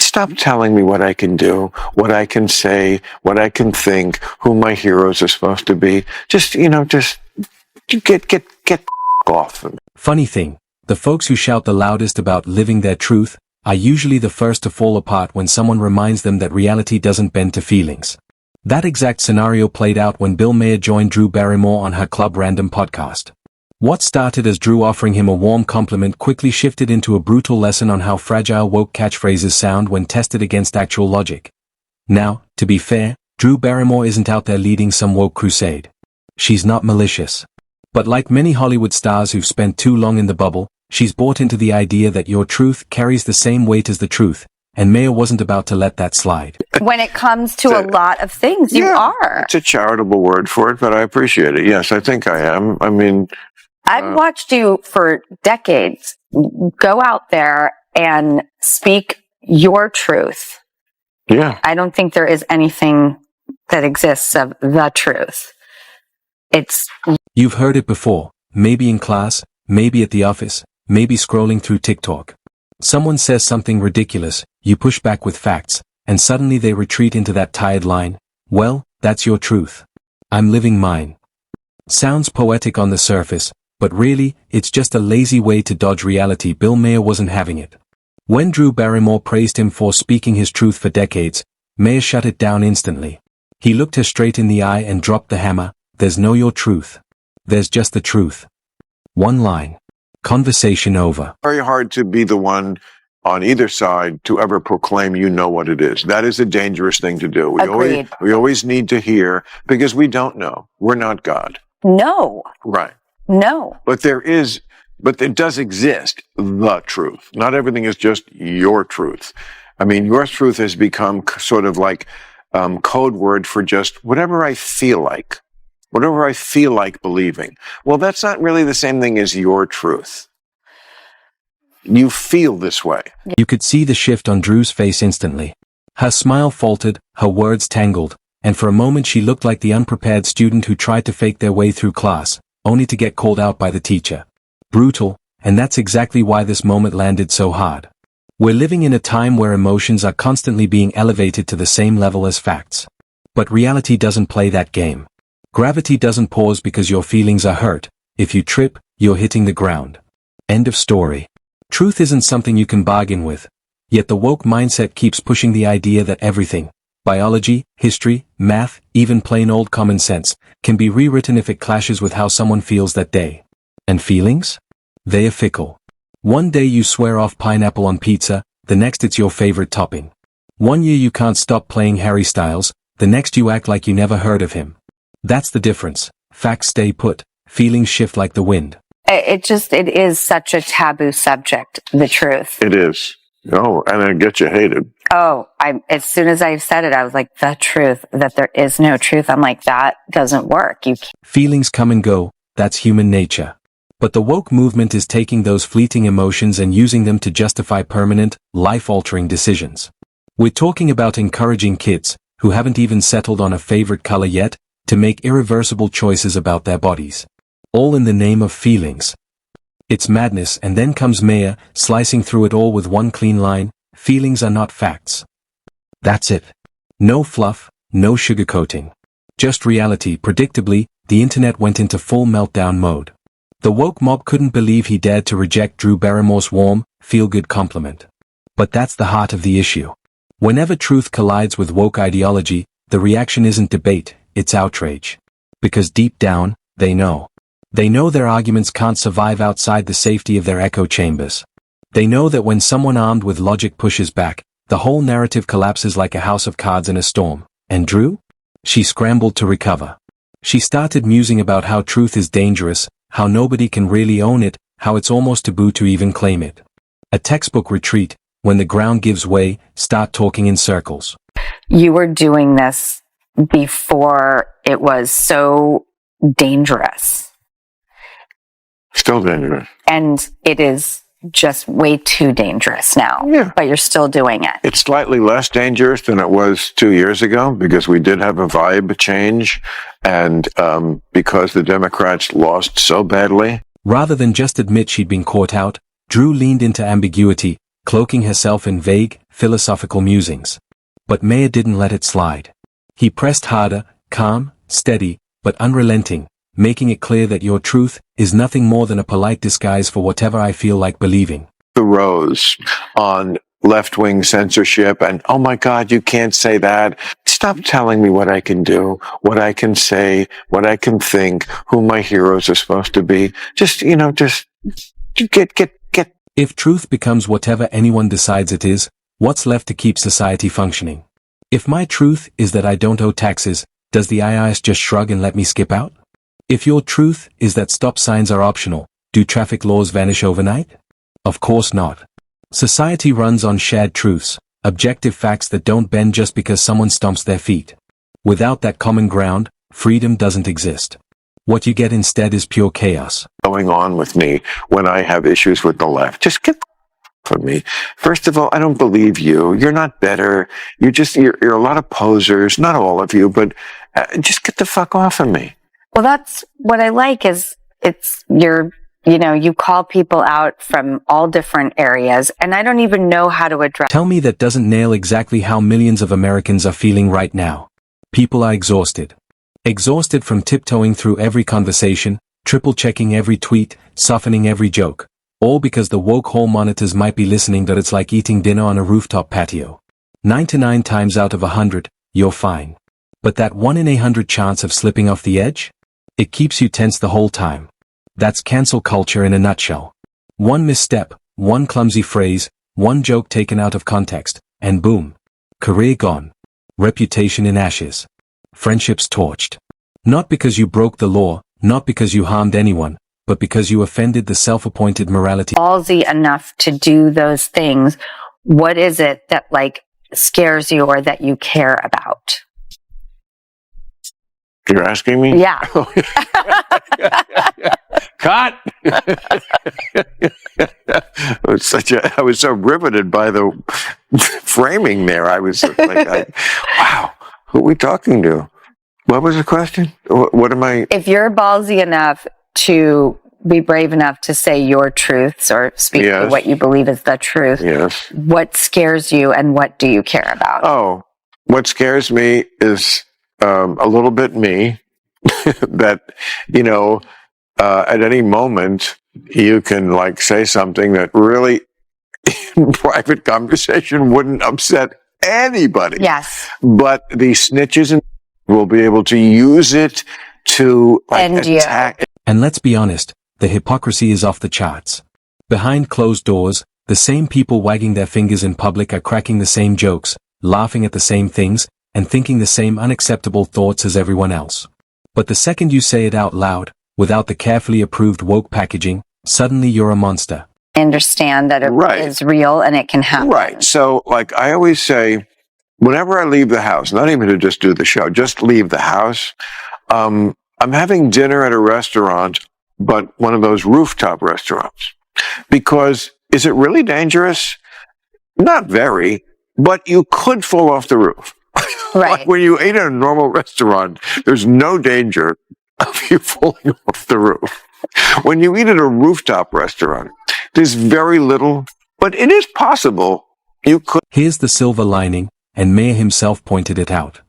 stop telling me what I can do, what I can say, what I can think, who my heroes are supposed to be. Just get off of me. Funny thing, the folks who shout the loudest about living their truth are usually the first to fall apart when someone reminds them that reality doesn't bend to feelings. That exact scenario played out when Bill Maher joined Drew Barrymore on her Club Random podcast. What started as Drew offering him a warm compliment quickly shifted into a brutal lesson on how fragile woke catchphrases sound when tested against actual logic. Now, to be fair, Drew Barrymore isn't out there leading some woke crusade. She's not malicious. But like many Hollywood stars who've spent too long in the bubble, she's bought into the idea that your truth carries the same weight as the truth, and Maher wasn't about to let that slide. When it comes to a lot of things, you are. It's a charitable word for it, but I appreciate it. Yes, I think I am. I mean, I've watched you for decades go out there and speak your truth. Yeah. I don't think there is anything that exists of the truth. You've heard it before, maybe in class, maybe at the office, maybe scrolling through TikTok. Someone says something ridiculous, you push back with facts, and suddenly they retreat into that tired line, well, that's your truth. I'm living mine. Sounds poetic on the surface, but really, it's just a lazy way to dodge reality. Bill Maher wasn't having it. When Drew Barrymore praised him for speaking his truth for decades, Maher shut it down instantly. He looked her straight in the eye and dropped the hammer. There's no your truth. There's just the truth. One line. Conversation over. Very hard to be the one on either side to ever proclaim you know what it is. That is a dangerous thing to do. We always need to hear, because we don't know. We're not God. No. Right. No. But it does exist, the truth. Not everything is just your truth. I mean, your truth has become sort of like code word for just whatever I feel like. Whatever I feel like believing. Well, that's not really the same thing as your truth. You feel this way. You could see the shift on Drew's face instantly. Her smile faltered, her words tangled, and for a moment she looked like the unprepared student who tried to fake their way through class, only to get called out by the teacher. Brutal, and that's exactly why this moment landed so hard. We're living in a time where emotions are constantly being elevated to the same level as facts. But reality doesn't play that game. Gravity doesn't pause because your feelings are hurt. If you trip, you're hitting the ground. End of story. Truth isn't something you can bargain with. Yet the woke mindset keeps pushing the idea that everything, biology, history, math, even plain old common sense, can be rewritten if it clashes with how someone feels that day. And feelings? They are fickle. One day you swear off pineapple on pizza, the next it's your favorite topping. One year you can't stop playing Harry Styles, the next you act like you never heard of him. That's the difference. Facts stay put, feelings shift like the wind. It is such a taboo subject, the truth. It is. Oh, and it gets you hated. Oh, as soon as I said it, I was like, the truth, that there is no truth. I'm like, that doesn't work. Feelings come and go, that's human nature. But the woke movement is taking those fleeting emotions and using them to justify permanent, life-altering decisions. We're talking about encouraging kids, who haven't even settled on a favorite color yet, to make irreversible choices about their bodies. All in the name of feelings. It's madness, and then comes Maher, slicing through it all with one clean line, feelings are not facts. That's it. No fluff, no sugarcoating. Just reality. Predictably, the internet went into full meltdown mode. The woke mob couldn't believe he dared to reject Drew Barrymore's warm, feel-good compliment. But that's the heart of the issue. Whenever truth collides with woke ideology, the reaction isn't debate, it's outrage. Because deep down, they know. They know their arguments can't survive outside the safety of their echo chambers. They know that when someone armed with logic pushes back, the whole narrative collapses like a house of cards in a storm. And Drew? She scrambled to recover. She started musing about how truth is dangerous, how nobody can really own it, how it's almost taboo to even claim it. A textbook retreat. When the ground gives way, start talking in circles. You were doing this before it was so dangerous. Still dangerous. And it is just way too dangerous now. Yeah. But you're still doing it. It's slightly less dangerous than it was 2 years ago because we did have a vibe change and because the Democrats lost so badly. Rather than just admit she'd been caught out, Drew leaned into ambiguity, cloaking herself in vague, philosophical musings. But Maher didn't let it slide. He pressed harder, calm, steady, but unrelenting, making it clear that your truth is nothing more than a polite disguise for whatever I feel like believing. The rose on left-wing censorship and, oh my God, you can't say that. Stop telling me what I can do, what I can say, what I can think, who my heroes are supposed to be. Just get. If truth becomes whatever anyone decides it is, what's left to keep society functioning? If my truth is that I don't owe taxes, does the IRS just shrug and let me skip out? If your truth is that stop signs are optional, do traffic laws vanish overnight? Of course not. Society runs on shared truths, objective facts that don't bend just because someone stomps their feet. Without that common ground, freedom doesn't exist. What you get instead is pure chaos. Going on with me when I have issues with the left. Just get from me. First of all, I don't believe you. You're not better. You're a lot of posers. Not all of you, but just get the fuck off of me. Well, that's what I like is you call people out from all different areas, and I don't even know how to address. Tell me that doesn't nail exactly how millions of Americans are feeling right now. People are exhausted. Exhausted from tiptoeing through every conversation, triple-checking every tweet, softening every joke. All because the woke hall monitors might be listening that it's like eating dinner on a rooftop patio. 99 times out of 100, you're fine. But that 1 in 100 chance of slipping off the edge? It keeps you tense the whole time. That's cancel culture in a nutshell. One misstep, one clumsy phrase, one joke taken out of context, and boom. Career gone. Reputation in ashes. Friendships torched. Not because you broke the law, not because you harmed anyone, but because you offended the self-appointed morality. Ballsy enough to do those things. What is it that scares you or that you care about? You're asking me? Yeah. Cut! I was so riveted by the framing there. I was like, wow, who are we talking to? What was the question? What am I? If you're ballsy enough to be brave enough to say your truths or speak to what you believe is the truth, yes. What scares you and what do you care about? Oh, what scares me is a little bit me. That, at any moment you can say something that really in private conversation wouldn't upset anybody. Yes. But the snitches will be able to use it to attack. And let's be honest, the hypocrisy is off the charts. Behind closed doors, the same people wagging their fingers in public are cracking the same jokes, laughing at the same things, and thinking the same unacceptable thoughts as everyone else. But the second you say it out loud, without the carefully approved woke packaging, suddenly you're a monster. I understand that it is real and it can happen. Right. So, I always say, whenever I leave the house, not even to just do the show, just leave the house, I'm having dinner at a restaurant, but one of those rooftop restaurants. Because is it really dangerous? Not very, but you could fall off the roof. Right. When you eat at a normal restaurant, there's no danger of you falling off the roof. When you eat at a rooftop restaurant, there's very little, but it is possible you could. Here's the silver lining, and Maher himself pointed it out.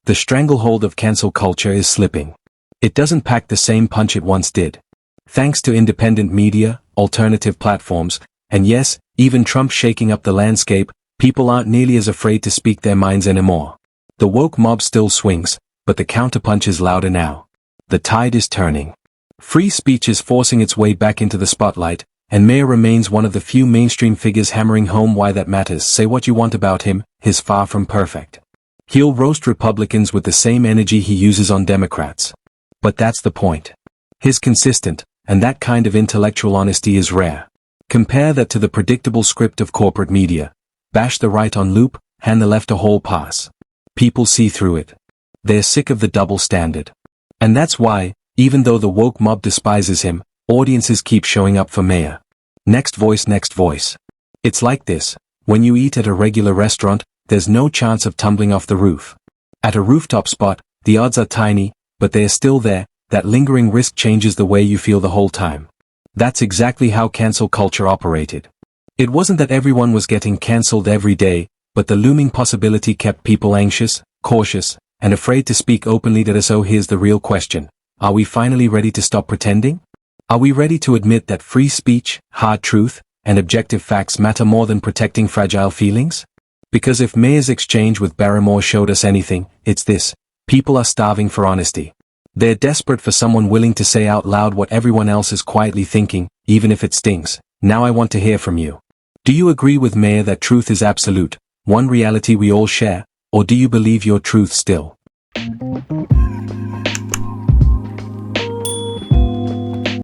The stranglehold of cancel culture is slipping. It doesn't pack the same punch it once did. Thanks to independent media, alternative platforms, and yes, even Trump shaking up the landscape, people aren't nearly as afraid to speak their minds anymore. The woke mob still swings, but the counterpunch is louder now. The tide is turning. Free speech is forcing its way back into the spotlight, and Maher remains one of the few mainstream figures hammering home why that matters. Say what you want about him, he's far from perfect. He'll roast Republicans with the same energy he uses on Democrats. But that's the point. He's consistent, and that kind of intellectual honesty is rare. Compare that to the predictable script of corporate media. Bash the right on loop, hand the left a whole pass. People see through it. They're sick of the double standard. And that's why, even though the woke mob despises him, audiences keep showing up for Maher. Next voice, next voice. It's like this. When you eat at a regular restaurant, there's no chance of tumbling off the roof. At a rooftop spot, the odds are tiny, but they're still there. That lingering risk changes the way you feel the whole time. That's exactly how cancel culture operated. It wasn't that everyone was getting cancelled every day, but the looming possibility kept people anxious, cautious, and afraid to speak openly. So here's the real question. Are we finally ready to stop pretending? Are we ready to admit that free speech, hard truth, and objective facts matter more than protecting fragile feelings? Because if Maher's exchange with Barrymore showed us anything, it's this. People are starving for honesty. They're desperate for someone willing to say out loud what everyone else is quietly thinking, even if it stings. Now I want to hear from you. Do you agree with Maher that truth is absolute, one reality we all share, or do you believe your truth still?